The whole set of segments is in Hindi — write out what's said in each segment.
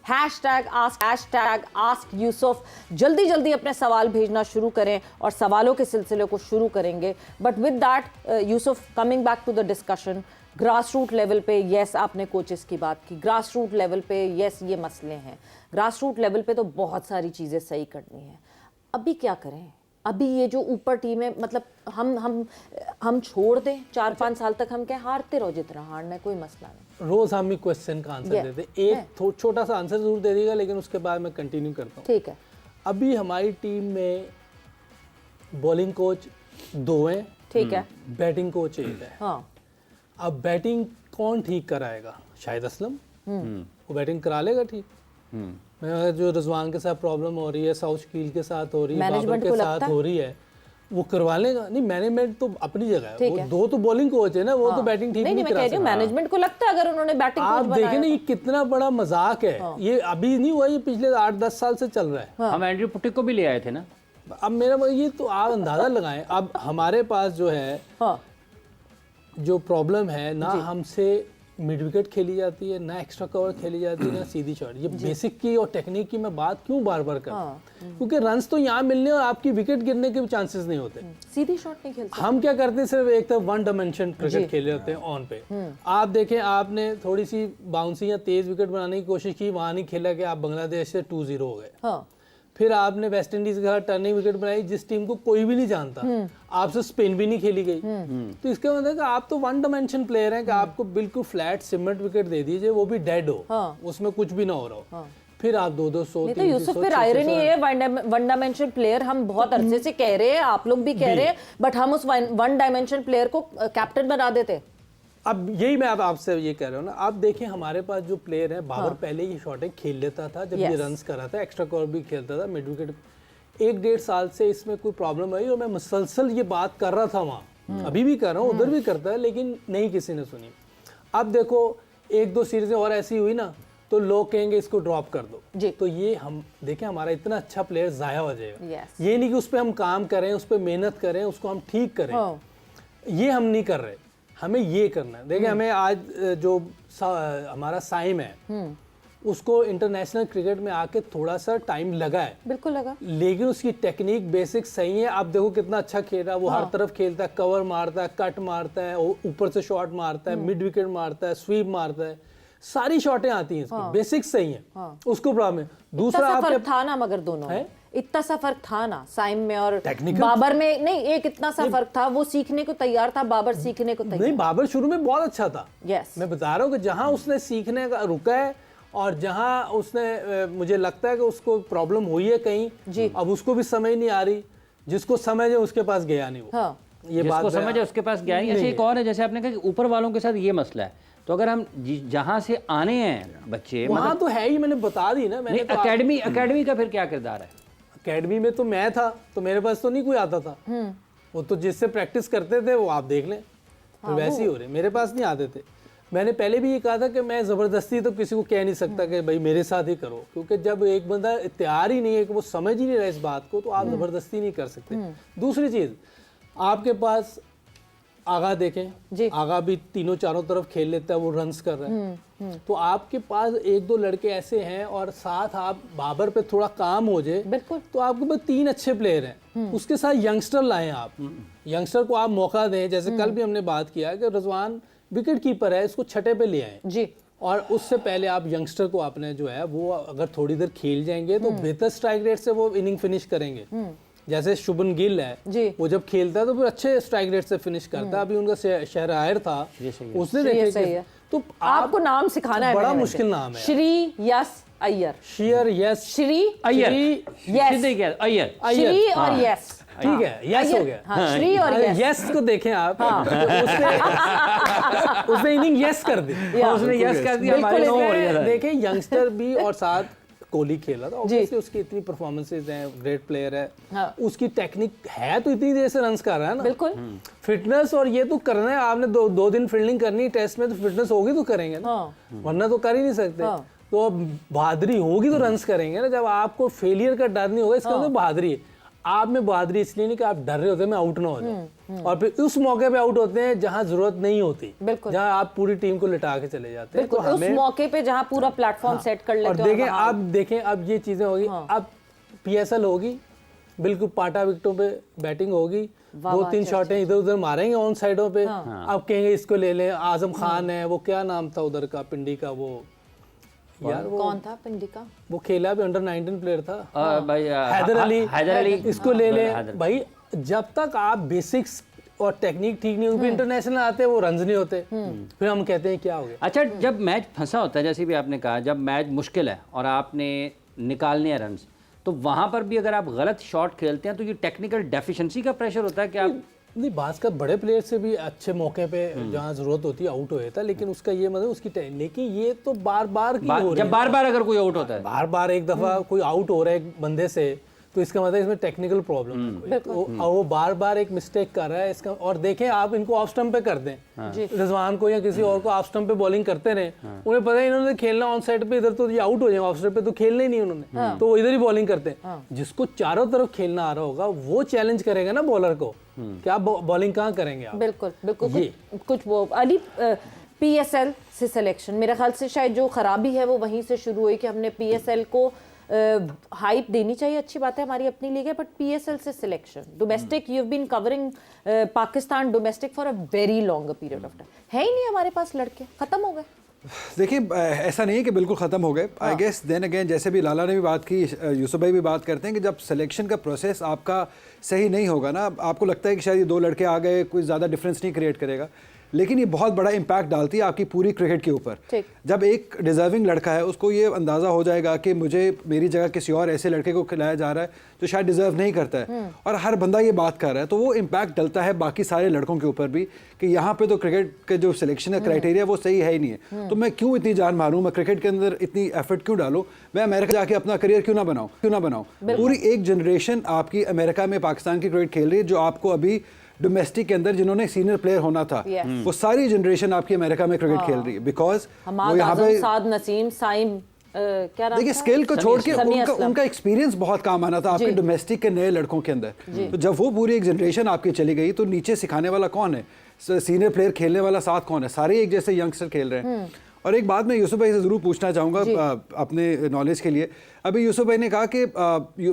#ask यूसुफ। जल्दी जल्दी अपने सवाल भेजना शुरू करें और सवालों के सिलसिले को शुरू करेंगे। But with that Yusuf, coming back to the discussion, grass root level पे यस आपने कोचेस की बात की, ग्रास रूट लेवल पे यस ये मसले हैं, ग्रास रूट लेवल पे तो बहुत सारी चीज़ें सही करनी है। अभी क्या करें? अभी ये जो ऊपर टीम है, मतलब हम छोड़ दें 4-5 साल तक, हम क्या हारते रहो, जितना हारना है कोई मसला नहीं। रोज हम ही क्वेश्चन का आंसर देते, एक छोटा सा आंसर जरूर दे देगा, लेकिन उसके बाद मैं कंटिन्यू करता हूँ। ठीक है। अभी हमारी टीम में बॉलिंग कोच 2 हैं, ठीक है, बैटिंग कोच 1 है। हाँ। अब बैटिंग कौन ठीक कराएगा? शाहिद असलम, वो बैटिंग करा लेगा ठीक। जो रिजवान के साथ प्रॉब्लम हो रही है, साउथ शकील के साथ हो रही है, बाबर के साथ हो रही है, वो करवा लेगा। नहीं, मैनेजमेंट तो अपनी जगह है, वो 2 तो बॉलिंग कोच है ना, वो तो बैटिंग ठीक नहीं करा सकते। मैनेजमेंट को लगता है अगर उन्होंने बैटिंग आप देखें ना, ये कितना बड़ा मजाक है। ये अभी नहीं हुआ, ये पिछले 8-10 साल से चल रहा है। हम एंड्रयू पुटिक को भी ले आए थे ना। अब मेरा ये तो आप अंदाजा लगाएं। अब हमारे पास जो है, जो प्रॉब्लम है ना, हमसे मिड विकेट खेली जाती है, ना एक्स्ट्रा कवर खेली जाती है, ना सीधी शॉट। ये बेसिक की और टेक्निक की मैं बात क्यों बार बार कर रहा हूँ? क्योंकि रन्स तो यहाँ मिलने और आपकी विकेट गिरने के भी चांसेस नहीं होते। सीधी शॉट नहीं खेलते। हम क्या करते हैं, सिर्फ एक तरफ 1 डायमेंशन क्रिकेट खेले होते हैं ऑन पे। आप देखें, आपने थोड़ी सी बाउंसी या तेज विकेट बनाने की कोशिश की, वहां नहीं खेला कि आप बांग्लादेश से 2-0 हो गए। फिर आपने वेस्ट इंडीज के साथ टर्निंग विकेट बनाई, जिस टीम को कोई भी नहीं जानता, आपसे स्पिन भी नहीं खेली गई। तो इसका मतलब है कि आप तो 1 डायमेंशन प्लेयर हैं, कि आपको बिल्कुल फ्लैट सिमट विकेट दे दीजिए, वो भी डेड हो, उसमें कुछ भी ना हो रहा हो। फिर आप 200 तो यूसुफ, फिर आयरनी है, 1 डायमेंशन प्लेयर हम बहुत अरसे से कह रहे हैं, आप लोग भी कह रहे हैं, बट हम उस 1 डायमेंशन प्लेयर को कैप्टन बना देते। अब यही मैं आपसे ये कह रहा हूँ ना। आप देखें, हमारे पास जो प्लेयर है, बाबर पहले ये शॉटें खेल लेता था, जब ये रन्स कर रहा था, एक्स्ट्रा कवर भी खेलता था, मिड विकेट। 1-1.5 साल से इसमें कोई प्रॉब्लम आई और मैं मुसलसल ये बात कर रहा था वहाँ, अभी भी कर रहा हूँ, उधर भी करता है, लेकिन नहीं किसी ने सुनी। अब देखो 1-2 सीरीजें और ऐसी हुई ना, तो लोग कहेंगे इसको ड्रॉप कर दो। तो ये हम देखें, हमारा इतना अच्छा प्लेयर जाया हो जाएगा। ये नहीं कि उस पर हम काम करें, उस पर मेहनत करें, उसको हम ठीक करें, ये हम नहीं कर रहे। हमें ये करना है। देखिए, हमें आज जो हमारा साइम है, उसको इंटरनेशनल क्रिकेट में आके थोड़ा सा टाइम लगा है, बिल्कुल लगा, लेकिन उसकी टेक्निक बेसिक सही है। आप देखो कितना अच्छा खेल रहा है वो। हर तरफ खेलता है, कवर मारता है, कट मारता है, ऊपर से शॉट मारता है, मिड विकेट मारता है, स्वीप मारता है, सारी शॉटें आती हैं इसकी। बेसिक सही है, उसको प्रॉब्लम है। दूसरा आपके था ना, मगर दोनों है इतना सा फर्क था ना, साइम में और बाबर में नहीं, एक इतना सा फर्क था। वो सीखने को तैयार था, बाबर सीखने को तैयार नहीं। बाबर शुरू में बहुत अच्छा था। मैं बता रहा हूँ कि जहां उसने सीखने का रुका है और जहां उसने मुझे लगता है कि उसको प्रॉब्लम हुई है कहीं, अब उसको भी समझ नहीं आ रही। जिसको समझ है उसके पास गया नहीं वो। ये बात समझ है उसके पास गया नहीं। ऐसे एक और है, जैसे आपने कहा कि ऊपर वालों के साथ ये मसला है। तो अगर हम जहां से आने हैं बच्चे, वहां तो है ही, मैंने बता दी ना। मैंने अकेडमी का फिर क्या किरदार है? अकेडमी में तो मैं था, तो मेरे पास तो नहीं कोई आता था। वो तो जिससे प्रैक्टिस करते थे वो आप देख लें, तो वैसे ही हो रहे। मेरे पास नहीं आते थे। मैंने पहले भी ये कहा था कि मैं ज़बरदस्ती तो किसी को कह नहीं सकता कि भाई मेरे साथ ही करो, क्योंकि जब एक बंदा तैयार ही नहीं है, कि वो समझ ही नहीं रहा इस बात को, तो आप ज़बरदस्ती नहीं कर सकते। दूसरी चीज़, आपके पास आगा देखें, आगा भी तीनों चारों तरफ खेल लेता है, वो रन्स कर रहा है। तो आपके पास 1-2 लड़के ऐसे हैं, और साथ आप बाबर पे थोड़ा काम हो जाए, बिल्कुल, तो आपके पास 3 अच्छे प्लेयर हैं। उसके साथ यंगस्टर लाएं आप, यंगस्टर को आप मौका दें। जैसे कल भी हमने बात किया कि रिजवान विकेट कीपर है, इसको छठे पे ले आए जी। और उससे पहले आप यंगस्टर को आपने जो है, वो अगर थोड़ी देर खेल जाएंगे तो बेहतर स्ट्राइक रेट से वो इनिंग फिनिश करेंगे। जैसे शुभन गिल है, वो जब खेलता है तो फिर अच्छे स्ट्राइक रेट से फिनिश करता है। अभी उनका शहरायर था, उसने देखे। तो आपको नाम सिखाना है, बड़ा मुश्किल नाम है, श्री यस अय्यर, श्री अय्यर, श्री और यस, ठीक है, यस हो गया। श्री और यस को देखें आप, उसने इनिंग यस कर दी, उसने यस कर दिया। देखें, यंगस्टर भी और साथ कोहली खेला था, ऑब्वियसली उसकी इतनी परफॉर्मेंसेज हैं, ग्रेट प्लेयर है, उसकी टेक्निक है, तो इतनी देर से रन्स कर रहा है ना। बिल्कुल, फिटनेस और ये तो करना है आपने। 2 दिन फील्डिंग करनी है टेस्ट में, तो फिटनेस होगी तो करेंगे ना, वरना तो कर ही नहीं सकते। तो अब बहादुरी होगी तो रन्स करेंगे ना। जब आपको फेलियर का डर नहीं होगा, इसका मतलब बहादुरी है। आप में बहादुरी इसलिए नहीं कि आप डर रहे होते हैं मैं आउट ना हो जाऊं, और फिर उस मौके पे आउट होते हैं जहां जरूरत नहीं होती, जहां आप पूरी टीम को लिटा के चले जाते हैं। तो उस मौके पे जहां पूरा प्लेटफॉर्म सेट कर लेते और हो। देखें आप देखें अब ये चीजें होगी, अब PSL होगी, बिल्कुल पाटा विकेटों पे बैटिंग होगी, 2-3 शॉटें इधर उधर मारेंगे ऑन साइडों पे। अब कहेंगे इसको ले लें, आजम खान है, वो क्या नाम था उधर का पिंडी का, वो यार वो कौन था पिंडी का, वो खेला भी अंडर 19 प्लेयर था, भाई हैदर अली, इसको ले लें भाई। जब तक आप बेसिक्स और टेक्निक ठीक नहीं होगी, इंटरनेशनल आते वो रन्स नहीं होते, फिर हम कहते हैं क्या हो गया। अच्छा, जब मैच फंसा होता है, जैसे भी आपने कहा, जब मैच मुश्किल है और आपने निकालने हैं रन्स, तो वहां पर भी अगर आप गलत शॉट खेलते हैं तो ये टेक्निकल डेफिशिएंसी का प्रेशर होता है कि आप नहीं, बात का बड़े प्लेयर से भी अच्छे मौके पे जहाँ जरूरत होती है आउट हो जाता है, लेकिन उसका ये मतलब उसकी लेकिन ये तो बार बार की हो रही है। जब बार बार अगर कोई आउट होता है, बार बार एक दफा कोई आउट हो रहा है एक बंदे से, तो इसका मतलब इसमें टेक्निकल प्रॉब्लम है कोई। तो वो बार बार एक मिस्टेक कर रहा है इसका। और देखें आप इनको ऑफ स्टंप पे कर दें, रिजवान को या किसी और को ऑफ स्टंप पे बॉलिंग करते रहे, उन्हें पता है इन्होंने खेलना ऑन साइड पे, इधर तो ये आउट हो जाएंगे, ऑफ साइड पे तो खेलना ही नहीं उन्होंने, तो वो इधर ही बॉलिंग करते हैं। जिसको चारों तरफ खेलना आ रहा होगा वो चैलेंज करेगा ना बॉलर को कि आप बॉलिंग कहाँ करेंगे आप। बिल्कुल बिल्कुल। कुछ वो अली PSL से सिलेक्शन, मेरे ख्याल से शायद जो खराबी है वो वहीं से शुरू हुई कि हमने PSL को हाइप देनी चाहिए, अच्छी बात है, हमारी अपनी लीग है, बट PSL से selection, domestic, you have been covering Pakistan domestic for a very long period of time, है ही नहीं हमारे पास लड़के, खत्म हो गए। देखिए ऐसा नहीं है कि बिल्कुल ख़त्म हो गए। आई गेस देन अगेन, जैसे भी लाला ने भी बात की, यूसुफ भाई भी बात करते हैं कि जब सिलेक्शन का प्रोसेस आपका सही नहीं होगा ना, आपको लगता है कि शायद ये 2 लड़के आ गए कोई ज़्यादा डिफरेंस नहीं क्रिएट करेगा, लेकिन ये बहुत बड़ा इम्पैक्ट डालती है आपकी पूरी क्रिकेट के ऊपर। जब एक डिजर्विंग लड़का है उसको ये अंदाज़ा हो जाएगा कि मुझे मेरी जगह किसी और ऐसे लड़के को खिलाया जा रहा है जो शायद डिजर्व नहीं करता है, और हर बंदा ये बात कर रहा है, तो वो इम्पैक्ट डलता है बाकी सारे लड़कों के ऊपर भी कि यहाँ पे तो क्रिकेट के जो सिलेक्शन का क्राइटेरिया वो सही है ही नहीं है, तो मैं क्यों इतनी जान मारूं, मैं क्रिकेट के अंदर इतनी एफर्ट क्यों डालूं, मैं अमेरिका जाके अपना करियर क्यों ना बनाऊं। पूरी एक जनरेशन आपकी अमेरिका में पाकिस्तान की क्रिकेट खेल रही है, जो आपको अभी डोमेस्टिक के अंदर जिन्होंने सीनियर प्लेयर होना था, वो सारी जनरेशन आपकी अमेरिका में क्रिकेट खेल रही है, बिकॉज वो यहाँ पे साद नसीम, साइम, क्या नाम देखिए था? स्किल को छोड़ के उनका उनका एक्सपीरियंस बहुत काम आना था आपके डोमेस्टिक के नए लड़कों के अंदर। तो जब वो पूरी एक जनरेशन आपकी चली गई तो नीचे सिखाने वाला कौन है, सीनियर प्लेयर खेलने वाला साथ कौन है, सारे एक जैसे यंगस्टर खेल रहे हैं। और एक बात मैं यूसुफ भाई से ज़रूर पूछना चाहूँगा अपने नॉलेज के लिए। अभी यूसुफ भाई ने कहा कि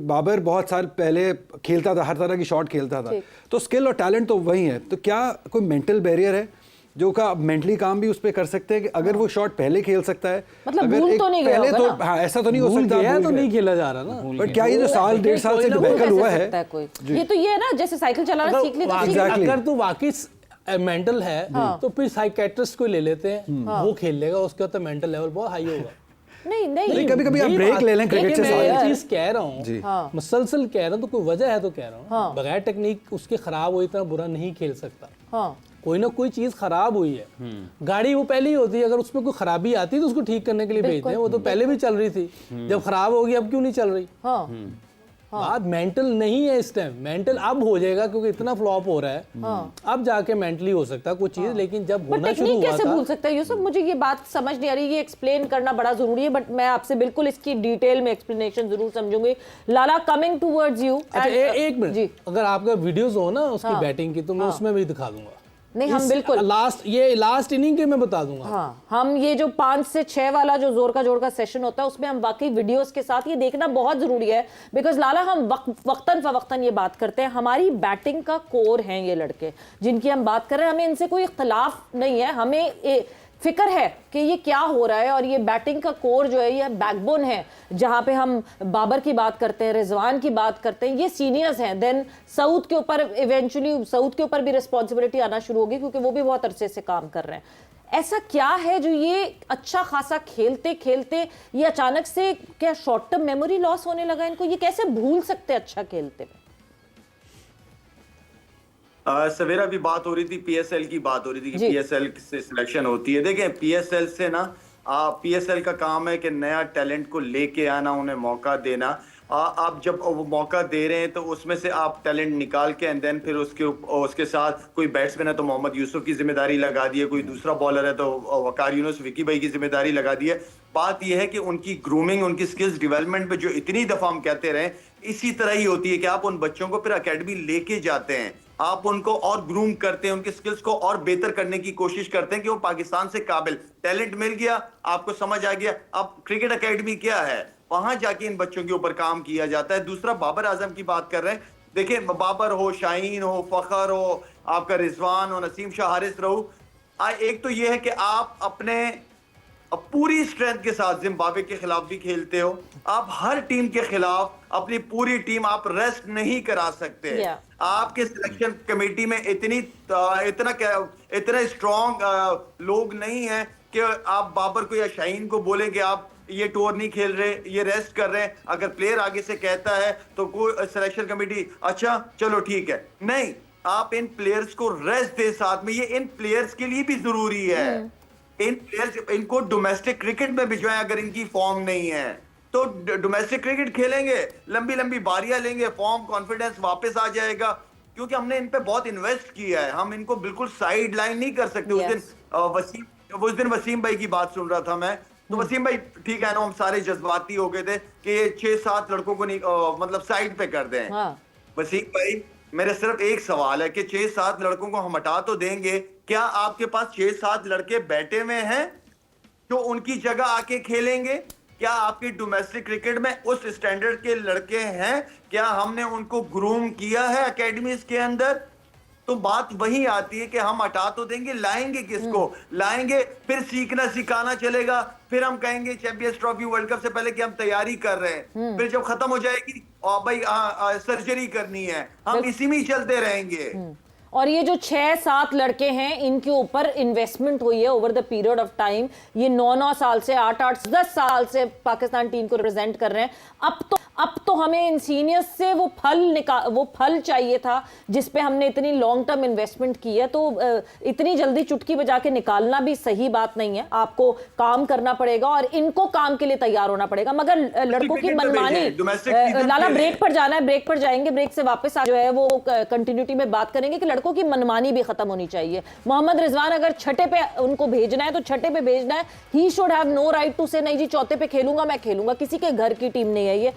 बाबर बहुत साल पहले खेलता था, हर तरह की शॉट खेलता था, तो स्किल और टैलेंट तो वही है, तो क्या कोई मेंटल बैरियर है जो का मेंटली काम भी उस पर कर सकते हैं कि अगर वो शॉट पहले खेल सकता है, मतलब अगर भूल एक तो नहीं गया पहले होगा तो ना? हाँ ऐसा तो नहीं हो सकता, गया तो नहीं खेला जा रहा ना, बट क्या ये जो साल 1.5 साल से डिबेकल हुआ है, ये तो ये है ना, जैसे साइकिल चलाना सीख लिया तो Exactly. अगर तो वाकई मेंटल है तो फिर साइकेट्रिस्ट को ले लेते हैं, वो खेल लेगा, उसका तो मेंटल लेवल बहुत हाई होगा। नहीं कभी कभी आप ब्रेक ले लें क्रिकेट से। मैं ये चीज कह रहा हूँ, मुसलसल कह रहा हूँ, तो कोई वजह है तो कह रहा हूँ, बगैर टेक्निक उसके खराब हो इतना बुरा नहीं खेल सकता। कोई ना कोई चीज खराब हुई है, गाड़ी वो पहले ही होती है, अगर उसमें कोई खराबी आती है तो उसको ठीक करने के लिए भेजते हैं, वो तो पहले भी चल रही थी, जब खराब होगी अब क्यों नहीं चल रही। बात मेंटल नहीं है इस टाइम, मेंटल अब हो जाएगा क्योंकि इतना फ्लॉप हो रहा है, अब जाके मेंटली हो सकता है कुछ चीज, लेकिन जब होना शुरू हुआ कैसे था। भूल सकता है यूसुफ, मुझे ये बात समझ नहीं आ रही, ये एक्सप्लेन करना बड़ा जरूरी है, बट मैं आपसे बिल्कुल इसकी डिटेल में एक्सप्लेनेशन जरूर समझूंगी। लाला, कमिंग टुवर्ड्स यू। एक मिनट, अगर आपका वीडियोस हो ना उसकी बैटिंग की, तो मैं उसमें भी दिखा दूंगा। नहीं, हम बिल्कुल लास्ट इनिंग के मैं बता दूंगा। हाँ, हम ये जो 5 से 6 वाला जो जोर का सेशन होता है, उसमें हम वाकई वीडियोस के साथ ये देखना बहुत जरूरी है, बिकॉज लाला हम वक्तन फवक्तन ये बात करते हैं, हमारी बैटिंग का कोर हैं ये लड़के जिनकी हम बात कर रहे हैं, हमें इनसे कोई इख्तलाफ नहीं है, हमें फिक्र है कि ये क्या हो रहा है, और ये बैटिंग का कोर जो है ये बैकबोन है, जहां पे हम बाबर की बात करते हैं, रिजवान की बात करते हैं, ये सीनियर्स हैं। देन सऊद के ऊपर इवेंचुअली सऊद के ऊपर भी रिस्पॉन्सिबिलिटी आना शुरू होगी, क्योंकि वो भी बहुत अरसे से काम कर रहे हैं। ऐसा क्या है जो ये अच्छा खासा खेलते खेलते ये अचानक से क्या शॉर्ट टर्म मेमोरी लॉस होने लगा इनको, ये कैसे भूल सकते अच्छा खेलते में? सवेरा भी बात हो रही थी, PSL की बात हो रही थी कि PSL से सिलेक्शन होती है। देखें PSL से ना, PSL का काम है कि नया टैलेंट को लेके आना, उन्हें मौका देना। आप जब वो मौका दे रहे हैं तो उसमें से आप टैलेंट निकाल के एंड देन फिर उसके साथ कोई बैट्समैन है तो मोहम्मद यूसुफ की जिम्मेदारी लगा दी है, कोई दूसरा बॉलर है तो वकार यूनुस, विकी भाई की जिम्मेदारी लगा दी है। बात यह है कि उनकी ग्रूमिंग, उनकी स्किल्स डेवलपमेंट पे जो इतनी दफा हम कहते रहे इसी तरह ही होती है कि आप उन बच्चों को फिर एकेडमी लेके जाते हैं, आप उनको और ग्रूम करते हैं, उनके स्किल्स को और बेहतर करने की कोशिश करते हैं कि वो पाकिस्तान से काबिल, टैलेंट मिल गया, आपको समझ आ गया अब क्रिकेट एकेडमी क्या है, वहां जाके इन बच्चों के ऊपर काम किया जाता है। दूसरा, बाबर आजम की बात कर रहे हैं, देखिए बाबर हो, शाहीन हो, फखर हो, आपका रिजवान हो, नसीम शाह, हारिस रहू, एक तो ये है कि आप अपने पूरी स्ट्रेंथ के साथ जिम्बाब्वे के खिलाफ भी खेलते हो, आप हर टीम के खिलाफ अपनी पूरी टीम आप रेस्ट नहीं करा सकते। आपके सिलेक्शन कमेटी में इतना स्ट्रॉन्ग लोग नहीं है कि आप बाबर को या शाहीन को बोले कि आप ये टूर नहीं खेल रहे, ये रेस्ट कर रहे हैं। अगर प्लेयर आगे से कहता है तो कोई सिलेक्शन कमेटी अच्छा चलो ठीक है, नहीं, आप इन प्लेयर्स को रेस्ट दे साथ में, ये इन प्लेयर्स के लिए भी जरूरी है। इन प्लेयर्स इनको डोमेस्टिक क्रिकेट में भिजवाएं, अगर इनकी फॉर्म नहीं है तो डोमेस्टिक क्रिकेट खेलेंगे, लंबी लंबी बारियां लेंगे, फॉर्म कॉन्फिडेंस वापस आ जाएगा, क्योंकि हमने इन पे बहुत इन्वेस्ट किया है, हम इनको बिल्कुल साइड लाइन नहीं कर सकते। उस दिन वसीम भाई की बात सुन रहा था मैं, तो वसीम भाई ठीक है ना, हम सारे जज्बाती हो गए थे कि ये 6-7 लड़कों को नहीं मतलब साइड पे कर दें। वसीम भाई, मेरा सिर्फ एक सवाल है कि 6-7 लड़कों को हम हटा तो देंगे, क्या आपके पास 6-7 लड़के बैठे हुए हैं जो उनकी जगह आके खेलेंगे? क्या आपकी डोमेस्टिक क्रिकेट में उस स्टैंडर्ड के लड़के हैं? क्या हमने उनको ग्रूम किया है एकेडमीज के अंदर? तो बात वही आती है कि हम हटा तो देंगे, लाएंगे किसको? लाएंगे, फिर सीखना सिखाना चलेगा, फिर हम कहेंगे चैंपियंस ट्रॉफी वर्ल्ड कप से पहले कि हम तैयारी कर रहे हैं, फिर जब खत्म हो जाएगी और भाई सर्जरी करनी है, हम इसी में ही चलते रहेंगे। और ये जो 6-7 लड़के हैं, इनके ऊपर इन्वेस्टमेंट हुई है over the period of time, ये 9-9 साल से, 8-8, 10 साल से पाकिस्तान टीम को रिप्रेजेंट कर रहे हैं। अब तो हमें इन सीनियर्स से वो फल चाहिए था जिस पे हमने इतनी लॉन्ग टर्म इन्वेस्टमेंट की है। तो इतनी जल्दी चुटकी बजा के निकालना भी सही बात नहीं है, आपको काम करना पड़ेगा और इनको काम के लिए तैयार होना पड़ेगा। मगर लड़कों की मनमानी, लाला ब्रेक पर जाना है, ब्रेक पर जाएंगे, ब्रेक से वापस जो है वो कंटिन्यूटी में बात करेंगे कि लड़कों की मनमानी भी खत्म होनी चाहिए। मोहम्मद रिजवान अगर छठे पे उनको भेजना है तो छठे पे भेजना है, he should have no right to say नहीं जी चौथे पे खेलूंगा, मैं खेलूंगा, किसी के घर की टीम नहीं है ये।